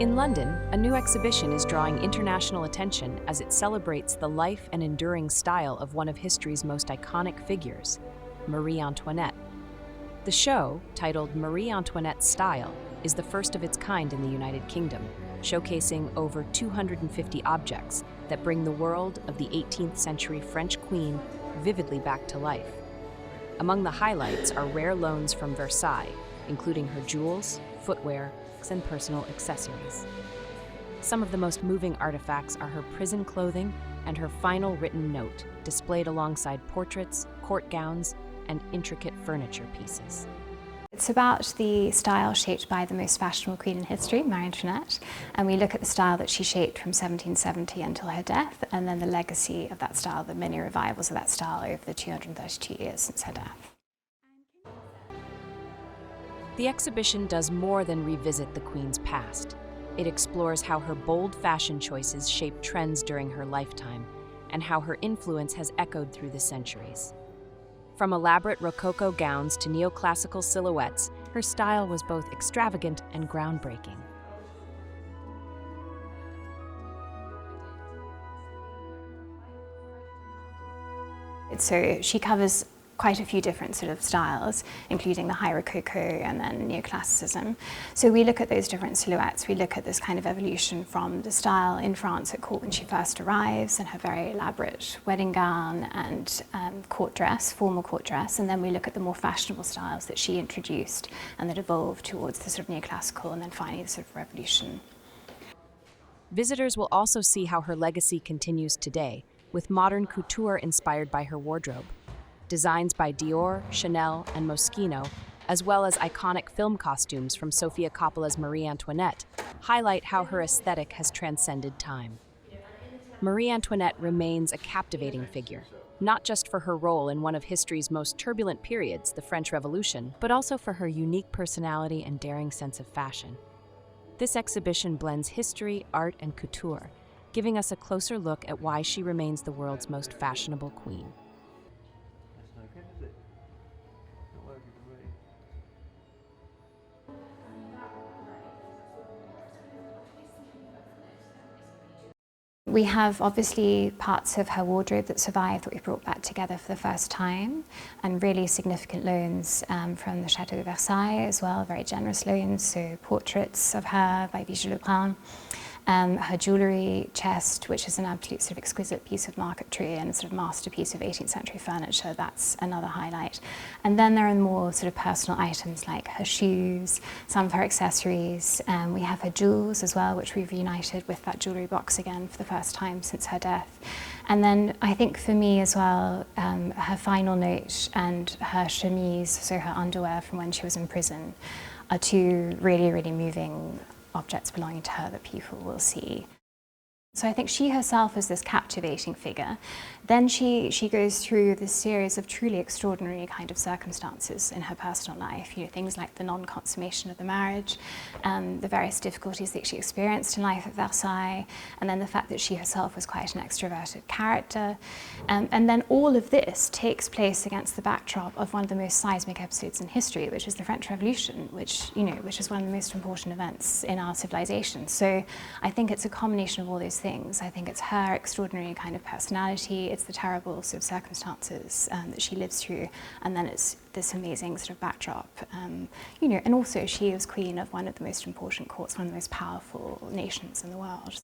In London, a new exhibition is drawing international attention as it celebrates the life and enduring style of one of history's most iconic figures, Marie Antoinette. The show, titled Marie Antoinette Style, is the first of its kind in the United Kingdom, showcasing over 250 objects that bring the world of the 18th century French queen vividly back to life. Among the highlights are rare loans from Versailles, including her jewels, footwear, and personal accessories. Some of the most moving artifacts are her prison clothing and her final written note, displayed alongside portraits, court gowns, and intricate furniture pieces. It's about the style shaped by the most fashionable queen in history, Marie Antoinette, and we look at the style that she shaped from 1770 until her death, and then the legacy of that style, the many revivals of that style over the 232 years since her death. The exhibition does more than revisit the Queen's past. It explores how her bold fashion choices shaped trends during her lifetime, and how her influence has echoed through the centuries. From elaborate Rococo gowns to neoclassical silhouettes, her style was both extravagant and groundbreaking. So she covers quite a few different sort of styles, including the high Rococo and then neoclassicism. So we look at those different silhouettes, we look at this kind of evolution from the style in France at court when she first arrives and her very elaborate wedding gown and court dress, formal court dress, and then we look at the more fashionable styles that she introduced and that evolved towards the sort of neoclassical and then finally the sort of revolution. Visitors will also see how her legacy continues today, with modern couture inspired by her wardrobe. Designs by Dior, Chanel, and Moschino, as well as iconic film costumes from Sofia Coppola's Marie Antoinette, highlight how her aesthetic has transcended time. Marie Antoinette remains a captivating figure, not just for her role in one of history's most turbulent periods, the French Revolution, but also for her unique personality and daring sense of fashion. This exhibition blends history, art, and couture, giving us a closer look at why she remains the world's most fashionable queen. We have obviously parts of her wardrobe that survived that we brought back together for the first time, and really significant loans from the Chateau of Versailles as well, very generous loans, so portraits of her by Vigée Lebrun. Her jewellery chest, which is an absolute sort of exquisite piece of marquetry and a sort of masterpiece of 18th century furniture, that's another highlight. And then there are more sort of personal items like her shoes, some of her accessories. We have her jewels as well, which we've reunited with that jewellery box again for the first time since her death. And then I think for me as well, her final note and her chemise, so her underwear from when she was in prison, are two really, really moving objects belonging to her that people will see. So I think she herself is this captivating figure. Then she goes through this series of truly extraordinary kind of circumstances in her personal life. You know, things like the non-consummation of the marriage, the various difficulties that she experienced in life at Versailles, and then the fact that she herself was quite an extroverted character. And then all of this takes place against the backdrop of one of the most seismic episodes in history, which is the French Revolution, which is one of the most important events in our civilization. So I think it's a combination of all those things. I think it's her extraordinary kind of personality, it's the terrible sort of circumstances that she lives through, and then it's this amazing sort of backdrop. And also she is queen of one of the most important courts, one of the most powerful nations in the world.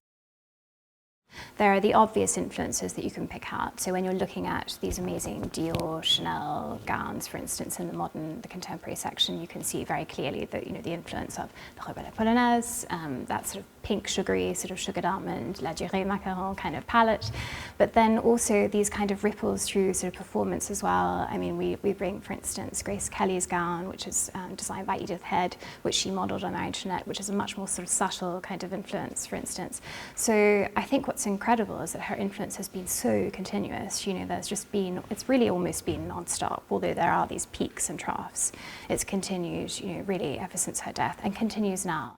There are the obvious influences that you can pick out. So when you're looking at these amazing Dior, Chanel gowns, for instance, in the contemporary section, you can see very clearly that, the influence of the robe à la polonaise, that sort of pink sugary, sort of sugared almond, la durée macaron kind of palette. But then also these kind of ripples through sort of performance as well. I mean, we bring, for instance, Grace Kelly's gown, which is designed by Edith Head, which she modelled on Marie Antoinette, which is a much more sort of subtle kind of influence, for instance. So I think what's incredible is that her influence has been so continuous. It's really almost been non-stop, although there are these peaks and troughs. It's continued, really ever since her death and continues now.